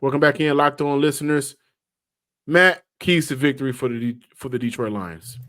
Welcome back in, Locked On listeners. Matt, keys to victory for the Detroit Lions.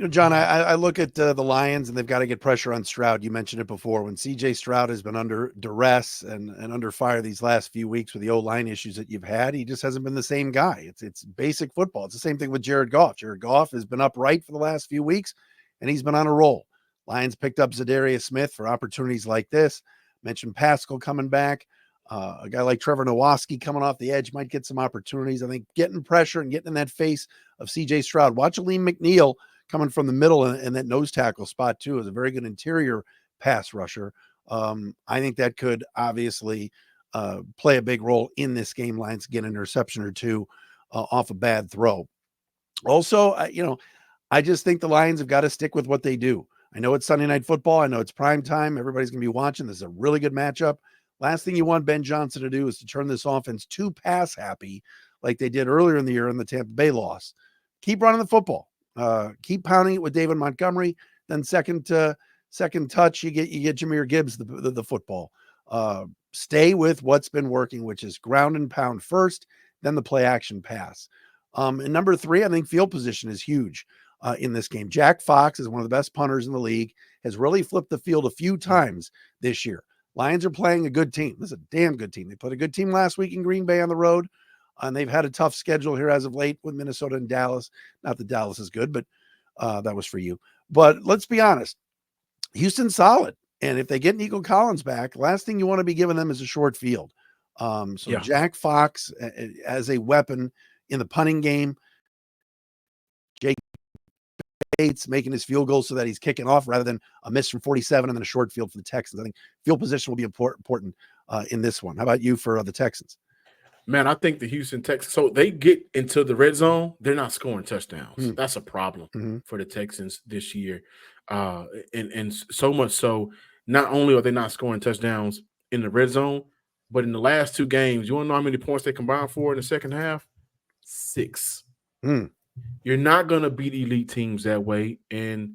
John, I look at the Lions, and they've got to get pressure on Stroud. You mentioned it before. When C.J. Stroud has been under duress and under fire these last few weeks with the O-line issues that you've had, he just hasn't been the same guy. It's basic football. It's the same thing with Jared Goff. Jared Goff has been upright for the last few weeks, and he's been on a roll. Lions picked up Zadarius Smith for opportunities like this. Mentioned Pascal coming back. A guy like Trevor Nowaski coming off the edge might get some opportunities. I think getting pressure and getting in that face of C.J. Stroud. Watch Aleem McNeil coming from the middle and that nose tackle spot too is a very good interior pass rusher. I think that could obviously play a big role in this game. Lions get an interception or two off a bad throw. Also, I just think the Lions have got to stick with what they do. I know it's Sunday Night Football. I know it's prime time. Everybody's going to be watching. This is a really good matchup. Last thing you want Ben Johnson to do is to turn this offense too pass happy like they did earlier in the year in the Tampa Bay loss. Keep running the football. Keep pounding it with David Montgomery. Then second touch, you get Jahmyr Gibbs the football. Stay with what's been working, which is ground and pound first, then the play action pass. And number 3, I think field position is huge in this game. Jack Fox is one of the best punters in the league, has really flipped the field a few times this year. Lions are playing a good team. This is a damn good team. They played a good team last week in Green Bay on the road. And they've had a tough schedule here as of late with Minnesota and Dallas. Not that Dallas is good, but that was for you. But let's be honest. Houston's solid. And if they get Nico Collins back, last thing you want to be giving them is a short field. Jack Fox as a weapon in the punting game. Jake Bates making his field goal so that he's kicking off rather than a miss from 47 and then a short field for the Texans. I think field position will be important in this one. How about you for the Texans? Man, I think the Houston Texans, so they get into the red zone, they're not scoring touchdowns. That's a problem for the Texans this year. And so much so, not only are they not scoring touchdowns in the red zone, but in the last 2 games, you want to know how many points they combined for in the second half? 6. You're not going to beat elite teams that way. And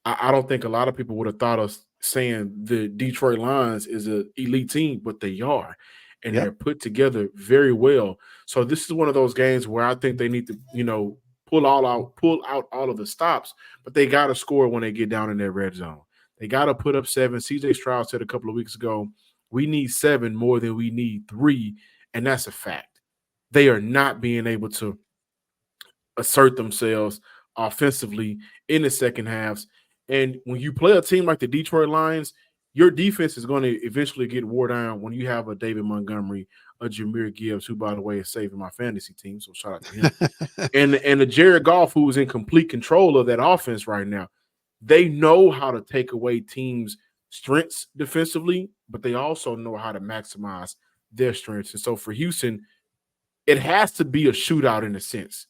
I don't think a lot of people would have thought of saying the Detroit Lions is an elite team, but they are. And they're put together very well. So this is one of those games where I think they need to, pull out all of the stops, but they got to score when they get down in their red zone. They got to put up 7. C.J. Stroud said a couple of weeks ago, we need 7 more than we need 3, and that's a fact. They are not being able to assert themselves offensively in the second halves. And when you play a team like the Detroit Lions, your defense is going to eventually get wore down when you have a David Montgomery, a Jahmyr Gibbs, who, by the way, is saving my fantasy team, so shout out to him, and a Jared Goff, who is in complete control of that offense right now. They know how to take away teams' strengths defensively, but they also know how to maximize their strengths. And so for Houston, it has to be a shootout in a sense.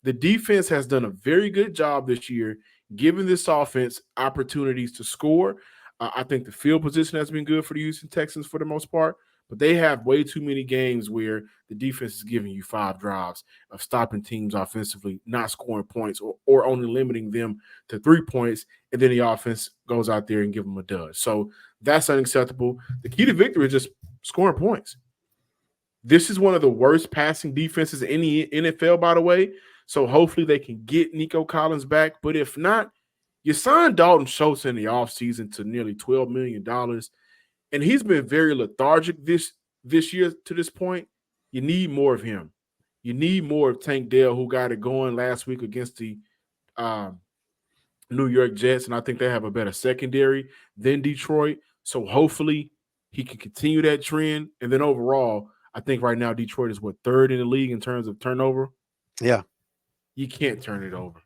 The defense has done a very good job this year giving this offense opportunities to score. I think the field position has been good for the Houston Texans for the most part, but they have way too many games where the defense is giving you 5 drives of stopping teams offensively, not scoring points, or only limiting them to 3 points, and then the offense goes out there and give them a dud. So that's unacceptable. The key to victory is just scoring points. This is one of the worst passing defenses in the NFL, by the way, so hopefully they can get Nico Collins back, but if not, you signed Dalton Schultz in the offseason to nearly $12 million, and he's been very lethargic this year to this point. You need more of him. You need more of Tank Dell, who got it going last week against the New York Jets, and I think they have a better secondary than Detroit. So hopefully he can continue that trend. And then overall, I think right now Detroit is, 3rd in the league in terms of turnover? Yeah. You can't turn it over.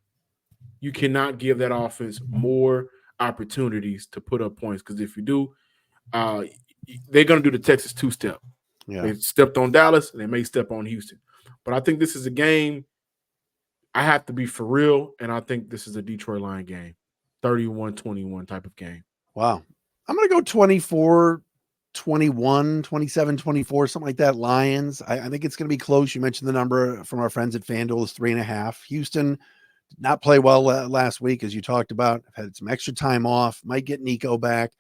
You cannot give that offense more opportunities to put up points, because if you do, they're going to do the Texas 2-step. Yeah. They stepped on Dallas, and they may step on Houston. But I think this is a game I have to be for real, and I think this is a Detroit Lion game, 31-21 type of game. Wow. I'm going to go 24-21, 27-24, something like that, Lions. I think it's going to be close. You mentioned the number from our friends at FanDuel is 3.5. Houston did not play well last week, as you talked about. I've had some extra time off. Might get Nico back.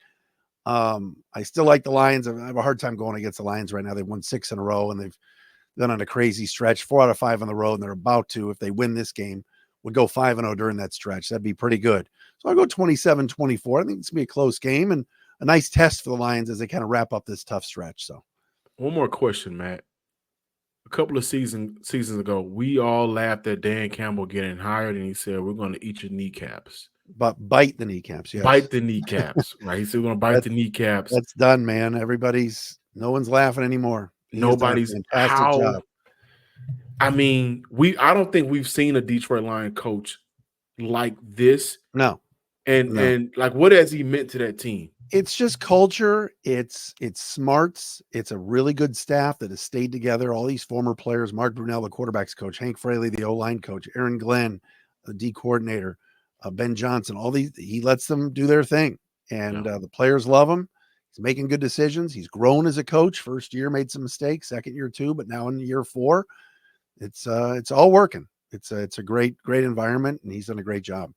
I still like the Lions. I have a hard time going against the Lions right now. They've won 6 in a row, and then on a crazy stretch, 4 out of 5 on the road, and they're about to, if they win this game, would go 5-0 during that stretch. That'd be pretty good. So I'll go 27-24. I think it's going to be a close game and a nice test for the Lions as they kind of wrap up this tough stretch. So one more question, Matt. A couple of seasons ago, we all laughed at Dan Campbell getting hired, and he said, "We're going to eat your kneecaps." But bite the kneecaps, yes. Bite the kneecaps, right? He said, "We're going to bite the kneecaps." That's done, man. No one's laughing anymore. Nobody's fantastic job. I mean, I don't think we've seen a Detroit Lion coach like this. No. And like, what has he meant to that team? It's just culture. It's smarts. It's a really good staff that has stayed together. All these former players, Mark Brunell, the quarterback's coach, Hank Fraley, the O-line coach, Aaron Glenn, the D coordinator, Ben Johnson, all these, he lets them do their thing. And the players love him. He's making good decisions. He's grown as a coach. First year made some mistakes, second year too, but now in year 4, it's all working. It's a great environment, and he's done a great job.